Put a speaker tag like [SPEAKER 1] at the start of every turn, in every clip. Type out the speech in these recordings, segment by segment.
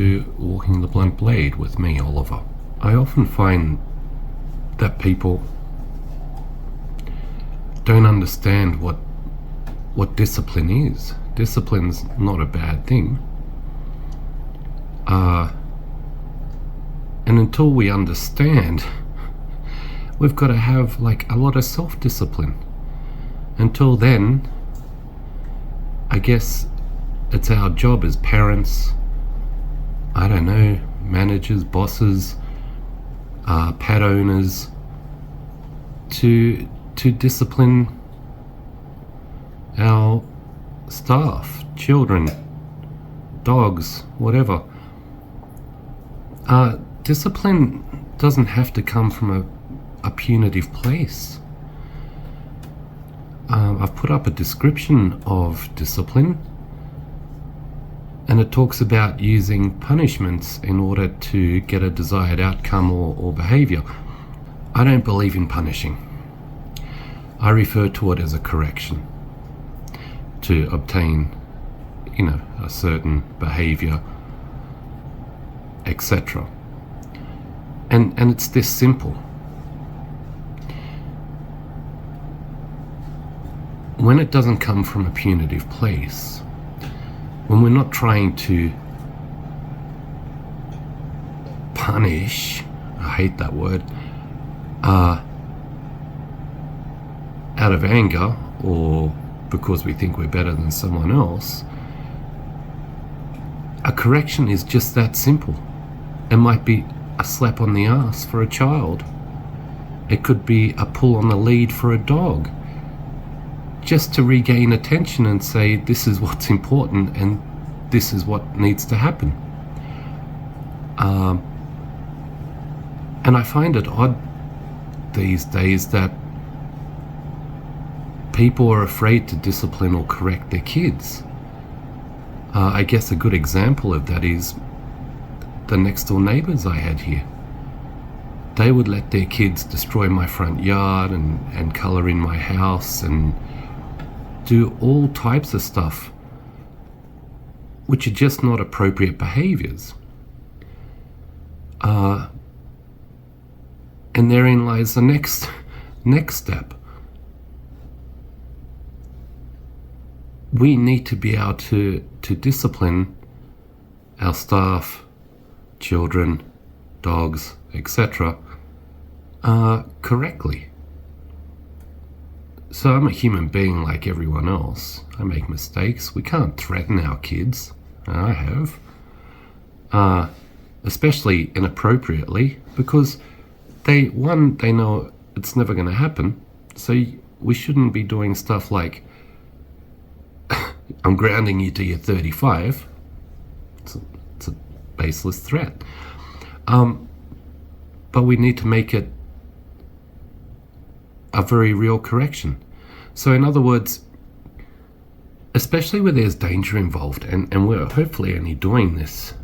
[SPEAKER 1] to Walking the Blunt Blade with me, Oliver. I often find that people don't understand what discipline is. Discipline's not a bad thing. And until we understand, we've got to have like a lot of self-discipline. Until then, I guess it's our job as parents, I don't know, managers, bosses, pet owners, to discipline our staff, children, dogs, whatever. Discipline doesn't have to come from a punitive place. I've put up a description of discipline, and it talks about using punishments in order to get a desired outcome or behaviour. I don't believe in punishing. I refer to it as a correction to obtain, a certain behaviour, etc. And it's this simple. When it doesn't come from a punitive place, when we're not trying to punish, I hate that word, out of anger or because we think we're better than someone else, a correction is just that simple. It might be a slap on the ass for a child. It could be a pull on the lead for a dog, just to regain attention and say, this is what's important and this is what needs to happen. And I find it odd these days that people are afraid to discipline or correct their kids. I guess a good example of that is the next door neighbours I had here. They would let their kids destroy my front yard and colour in my house and do all types of stuff which are just not appropriate behaviours. And therein lies the next step. We need to be able to discipline our staff, children, dogs, etc. Correctly. So I'm a human being like everyone else. I make mistakes. We can't threaten our kids. I have. Especially inappropriately, because they know it's never going to happen. So we shouldn't be doing stuff like, I'm grounding you till you're 35. It's a baseless threat. But we need to make it a very real correction. So in other words, especially where there's danger involved, and we're hopefully only doing this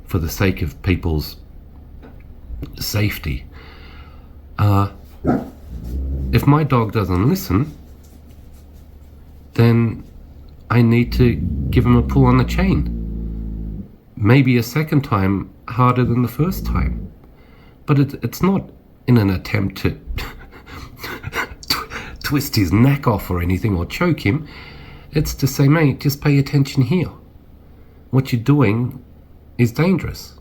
[SPEAKER 1] for the sake of people's safety. If my dog doesn't listen, then I need to give him a pull on the chain. Maybe a second time harder than the first time. But it's not in an attempt to twist his neck off or anything or choke him. It's to say, mate, just pay attention here. What you're doing is dangerous.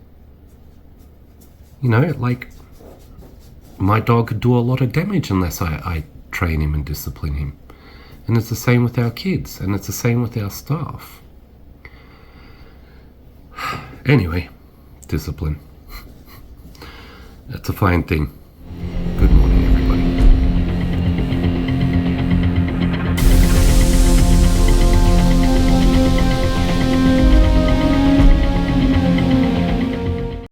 [SPEAKER 1] Like my dog could do a lot of damage unless I train him and discipline him. And it's the same with our kids, and it's the same with our staff. Anyway, discipline. That's a fine thing.